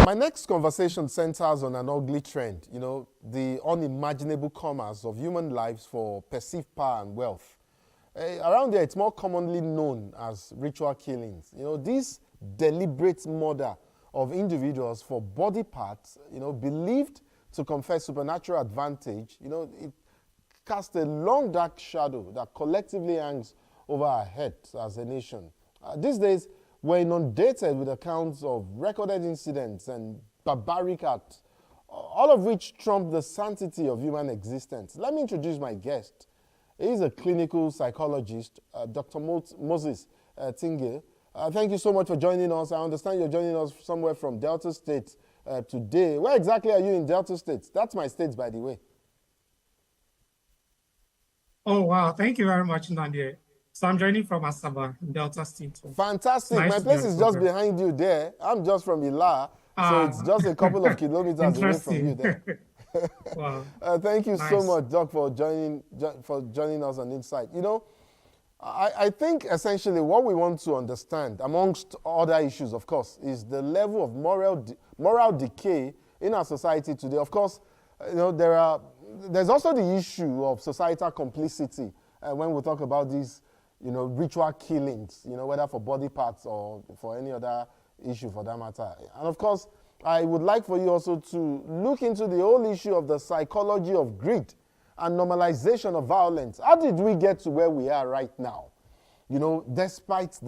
My next conversation centers on an ugly trend, the unimaginable commerce of human lives for perceived power and wealth. Around there, it's more commonly known as ritual killings. This deliberate murder of individuals for body parts, believed to confer supernatural advantage, it casts a long dark shadow that collectively hangs over our heads as a nation. These days, we're inundated with accounts of recorded incidents and barbaric acts, all of which trump the sanctity of human existence. Let me introduce my guest. He is a clinical psychologist, Dr. Moses Tinge. Thank you so much for joining us. I understand you're joining us somewhere from Delta State today. Where exactly are you in Delta State? That's my state, by the way. Oh, wow. Thank you very much, Nandi. So I'm joining from Asaba in Delta State. Fantastic. My place is just behind you there. I'm just from Ila, so it's just a couple of kilometers away from you there. Wow. Thank you so much, Doc, for joining us on Insight. I think essentially what we want to understand, amongst other issues, of course, is the level of moral decay in our society today. Of course, there's also the issue of societal complicity when we talk about these, ritual killings, whether for body parts or for any other issue for that matter. And of course, I would like for you also to look into the whole issue of the psychology of greed and normalization of violence. How did we get to where we are right now? Despite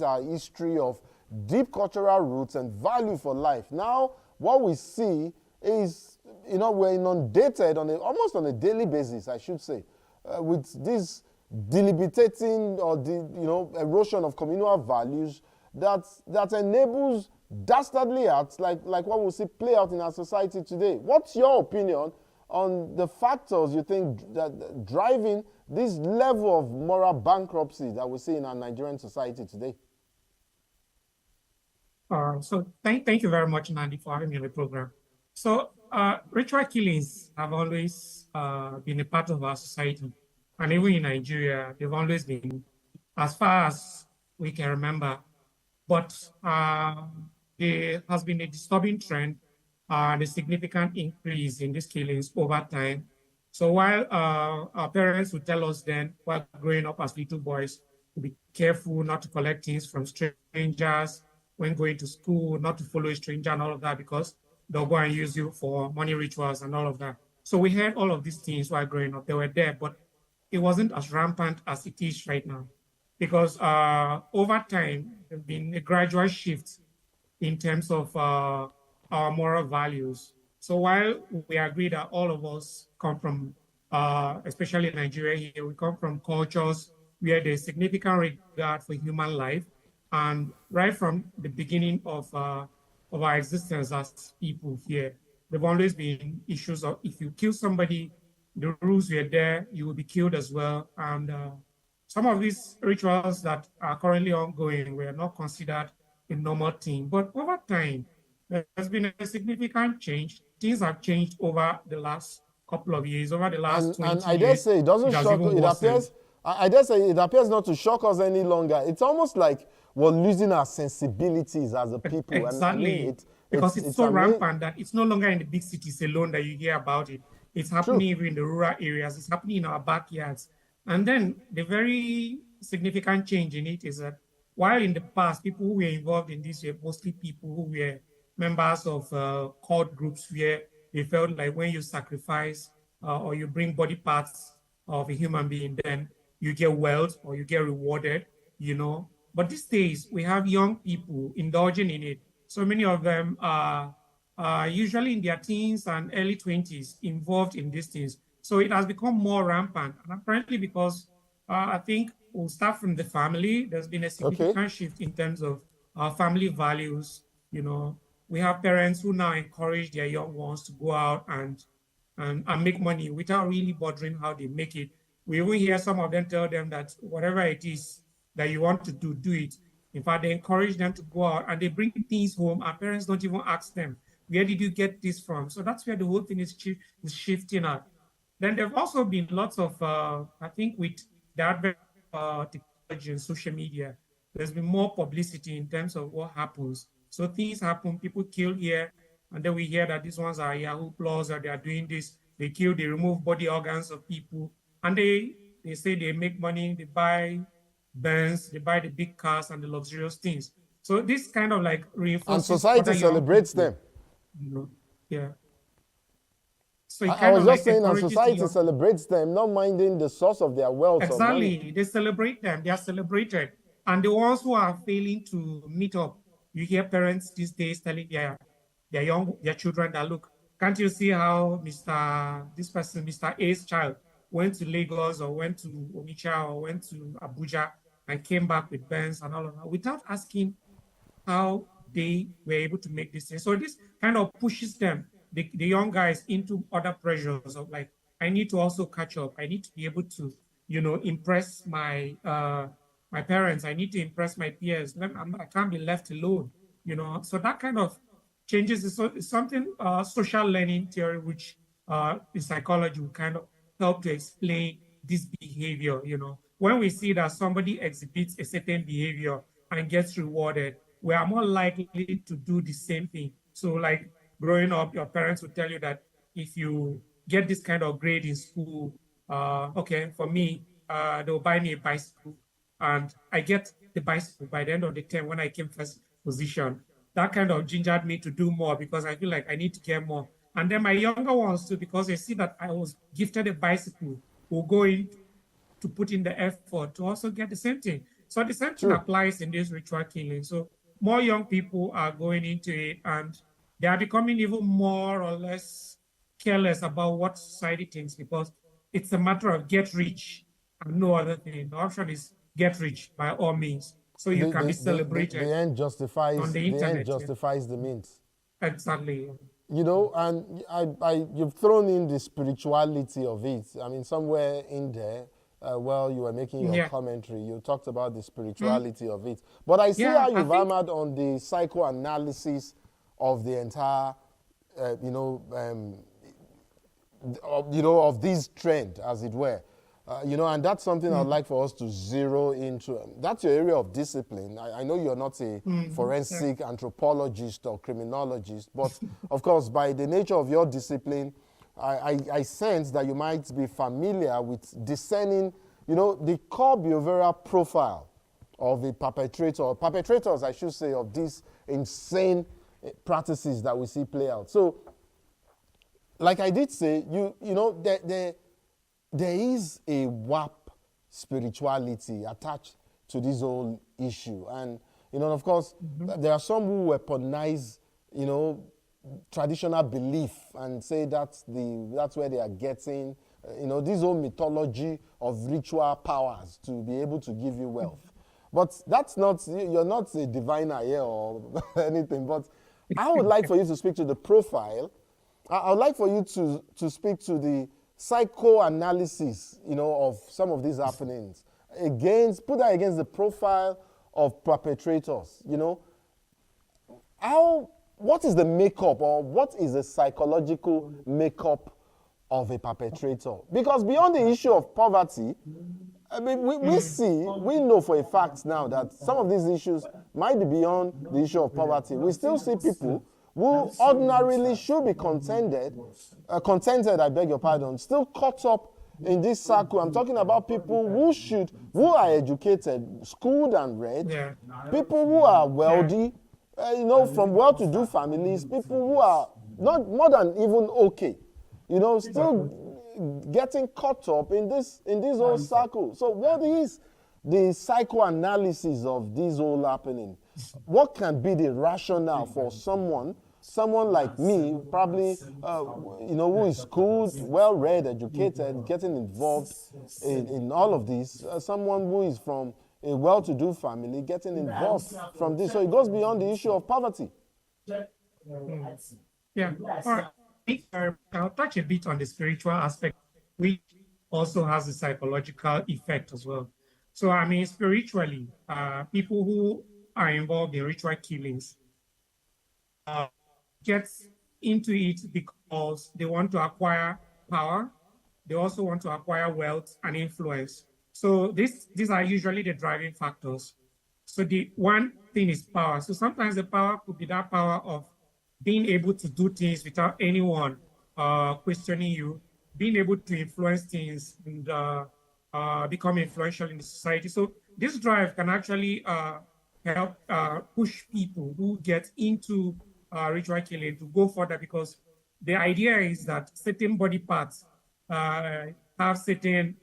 our history of deep cultural roots and value for life, now what we see is, we're inundated almost on a daily basis, I should say, with this debilitating or erosion of communal values that enables dastardly acts like what we see play out in our society today. What's your opinion on the factors you think that driving this level of moral bankruptcy that we see in our Nigerian society today? So thank you very much, Nandi, for having me on the program. So ritual killings have always been a part of our society. And even in Nigeria, they've always been, as far as we can remember. But there has been a disturbing trend, the significant increase in these killings over time. So while our parents would tell us then, while growing up as little boys, to be careful not to collect things from strangers when going to school, not to follow a stranger and all of that, because they'll go and use you for money rituals and all of that. So we heard all of these things while growing up. They were there, but it wasn't as rampant as it is right now, because over time, there's been a gradual shift in terms of our moral values. So while we agree that all of us come from, especially in Nigeria here, we come from cultures where there's significant regard for human life. And right from the beginning of our existence as people here, there've always been issues of if you kill somebody, the rules were there, you will be killed as well. And some of these rituals that are currently ongoing were not considered a normal thing. But over time, there's been a significant change. Things have changed over the last couple of years, over the last 20 years. And I dare say it doesn't shock us. I dare say it appears not to shock us any longer. It's almost like we're losing our sensibilities as a people. Exactly. And because it's so rampant that it's no longer in the big cities alone that you hear about it. It's happening even in the rural areas. It's happening in our backyards. And then the very significant change in it is that while in the past, people who were involved in this were mostly people who were members of cult groups where they felt like when you sacrifice or you bring body parts of a human being, then you get wealth or you get rewarded, But these days, we have young people indulging in it. So many of them are usually in their teens and early 20s involved in these things. So it has become more rampant. And apparently because I think we'll start from the family. There's been a significant shift in terms of family values. We have parents who now encourage their young ones to go out and make money without really bothering how they make it. We even hear some of them tell them that whatever it is that you want to do, do it. In fact, they encourage them to go out and they bring things home. Our parents don't even ask them, where did you get this from? So that's where the whole thing is shifting out. Then there have also been lots of, I think with the advent of technology and social media, there's been more publicity in terms of what happens So things happen, people kill here, and then we hear that these ones are Yahoo Plus, or they are doing this. They kill, they remove body organs of people, and they say they make money, they buy Benz, they buy the big cars and the luxurious things. So this kind of like And reinforces society other young celebrates people, them. you know. Yeah. So it I kind was of just like saying, and encourages the society young. celebrates them, not minding the source of their wealth or money. Exactly. They celebrate them. They are celebrated. And the ones who are failing to meet up, you hear parents these days telling their children that, look, can't you see how Mr. A's child went to Lagos or went to Onitsha or went to Abuja and came back with Benz and all of that without asking how they were able to make this thing. So this kind of pushes them, the young guys, into other pressures of like, I need to also catch up. I need to be able to, impress my parents. I need to impress my peers. I can't be left alone, So that kind of changes is something social learning theory, which in psychology will kind of help to explain this behavior. When we see that somebody exhibits a certain behavior and gets rewarded, we are more likely to do the same thing. So, like growing up, your parents will tell you that if you get this kind of grade in school, okay, for me, they'll buy me a bicycle, and I get the bicycle by the end of the term when I came first position. That kind of gingered me to do more because I feel like I need to get more. And then my younger ones too, because they see that I was gifted a bicycle, will go in to put in the effort to also get the same thing. So the same thing applies in this ritual killing. So more young people are going into it, and they are becoming even more or less careless about what society thinks, because it's a matter of get rich and no other thing. The option is get rich by all means, so you can be celebrated The end on justifies the the end internet. justifies the means. Exactly. And you've thrown in the spirituality of it. I mean, somewhere in there, while you were making your commentary, you talked about the spirituality of it. But I see how you've hammered on the psychoanalysis of the entire, of this trend, as it were. And that's something I'd like for us to zero into. That's your area of discipline. I know you're not a forensic anthropologist or criminologist, but of course, by the nature of your discipline, I sense that you might be familiar with discerning, the core behavioral profile of a perpetrators, I should say, of these insane practices that we see play out. So, like I did say, there is a WAP spirituality attached to this whole issue. And, of course, there are some who weaponize, traditional belief and say that's where they are getting, this whole mythology of ritual powers to be able to give you wealth. But that's not, you're not a diviner here or anything, but I would like for you to speak to the profile. I would like for you to speak to the psychoanalysis, of some of these happenings. Put that against the profile of perpetrators, what is the makeup, or what is the psychological makeup of a perpetrator? Because beyond the issue of poverty, I mean, we know for a fact now that some of these issues might be beyond the issue of poverty. We still see people who ordinarily should be contented, I beg your pardon, still caught up in this circle. I'm talking about people who are educated, schooled and read, people who are wealthy, from well-to-do families, people who are not more than even okay, still getting caught up in this whole circle. So what is the psychoanalysis of this whole happening? What can be the rationale for someone like me, probably, who is schooled, well-read, educated, getting involved in all of this, someone who is from a well-to-do family, getting involved from this. So it goes beyond the issue of poverty. Yeah. All right. I'll touch a bit on the spiritual aspect, which also has a psychological effect as well. So, I mean, spiritually, people who are involved in ritual killings get into it because they want to acquire power. They also want to acquire wealth and influence. So these are usually the driving factors. So the one thing is power. So sometimes the power could be that power of being able to do things without anyone questioning you, being able to influence things and become influential in the society. So this drive can actually help push people who get into ritual killing to go further, because the idea is that certain body parts uh, have certain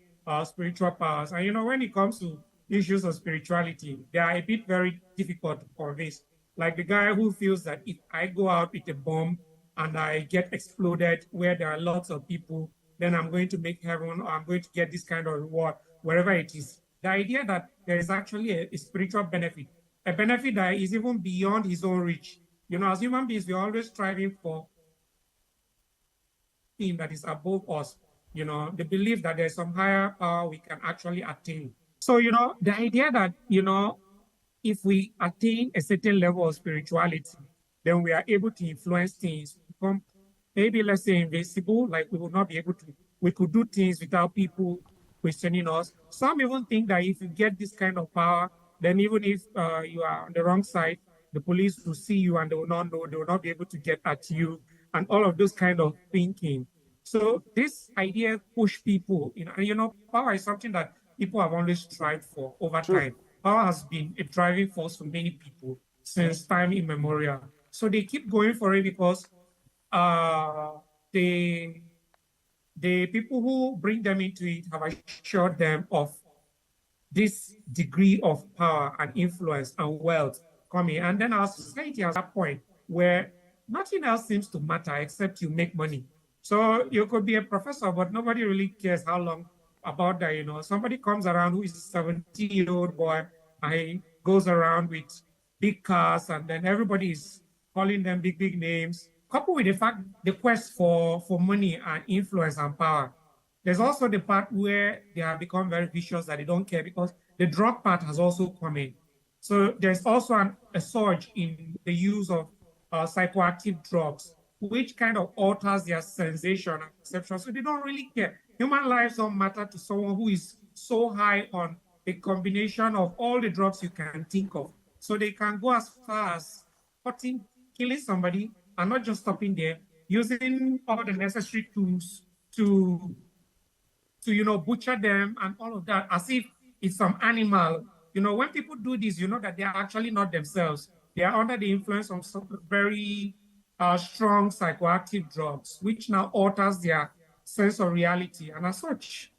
spiritual powers. And when it comes to issues of spirituality, they are a bit very difficult to convince. Like the guy who feels that if I go out with a bomb and I get exploded where there are lots of people, then I'm going to make heaven, or I'm going to get this kind of reward, wherever it is. The idea that there is actually a spiritual benefit, a benefit that is even beyond his own reach. As human beings, we're always striving for thing that is above us, the belief that there's some higher power we can actually attain. So, the idea that, if we attain a certain level of spirituality, then we are able to influence things, become maybe, let's say, invincible, like we will not be able to, we could do things without people questioning us. Some even think that if you get this kind of power, then even if you are on the wrong side, the police will see you and they will not know, they will not be able to get at you, and all of those kind of thinking. So this idea push people, and power is something that people have always strived for over True. time. Power has been a driving force for many people since time immemorial. So they keep going for it because uh, the people who bring them into it have assured them of this degree of power and influence and wealth coming. And then our society has a point where nothing else seems to matter except you make money. So you could be a professor, but nobody really cares how long about that. Somebody comes around who is a 17-year-old boy and he goes around with big cars, and then everybody is calling them big, big names. Coupled with the fact, the quest for money and influence and power, there's also the part where they have become very vicious that they don't care, because the drug part has also come in. So there's also a surge in the use of psychoactive drugs, which kind of alters their sensation and perception. So they don't really care. Human lives don't matter to someone who is so high on a combination of all the drugs you can think of. So they can go as far as cutting, killing somebody, and not just stopping there, using all the necessary tools to butcher them and all of that, as if it's some animal. When people do this, that they are actually not themselves. They are under the influence of some very strong psychoactive drugs, which now alters their sense of reality. And as such,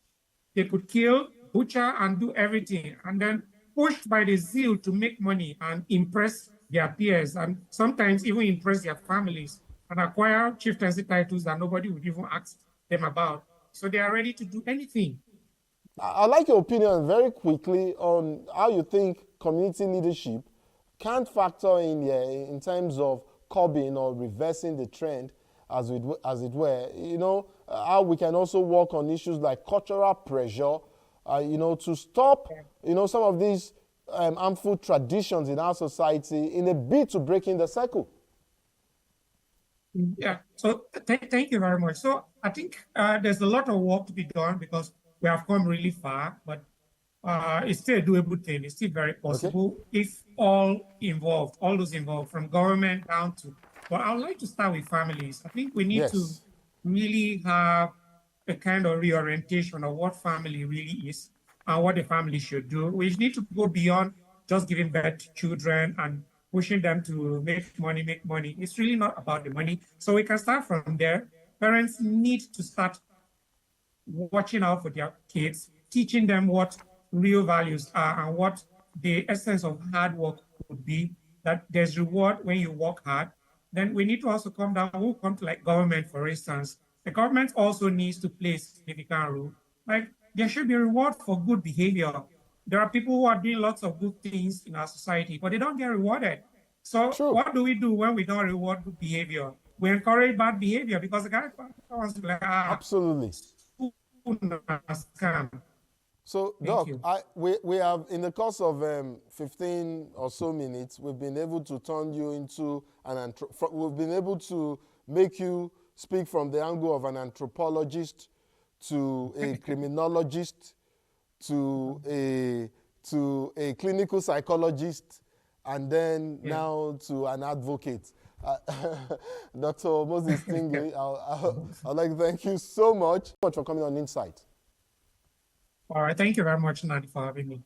they could kill, butcher, and do everything. And then pushed by the zeal to make money and impress their peers, and sometimes even impress their families, and acquire chieftaincy titles that nobody would even ask them about. So they are ready to do anything. I'd like your opinion very quickly on how you think community leadership can factor in here in terms of curbing or reversing the trend, as it were. How we can also work on issues like cultural pressure, to stop, some of these harmful traditions in our society in a bid to break in the cycle. Yeah, so thank you very much. So I think there's a lot of work to be done, because we have come really far, but it's still a doable thing. It's still very possible if all those involved, from government down to, but I would like to start with families. I think we need to really have a kind of reorientation of what family really is and what the family should do. We need to go beyond just giving birth to children and pushing them to make money. It's really not about the money. So we can start from there. Parents need to start watching out for their kids, teaching them what real values are and what the essence of hard work would be, that there's reward when you work hard. Then we need to also come down, we'll come to like government, for instance. The government also needs to play a significant role. Like there should be a reward for good behavior. There are people who are doing lots of good things in our society, but they don't get rewarded. So what do we do when we don't reward good behavior? We encourage bad behavior, because the guy wants to be like, absolutely. So, Doc, we have, in the course of 15 or so minutes, we've been able to turn you into we've been able to make you speak from the angle of an anthropologist to a criminologist to a clinical psychologist and then Yeah. now to an advocate. Dr. Moses Tinge, I'd like to thank you so much for coming on Insight. All right. Thank you very much, Nandi, for having me.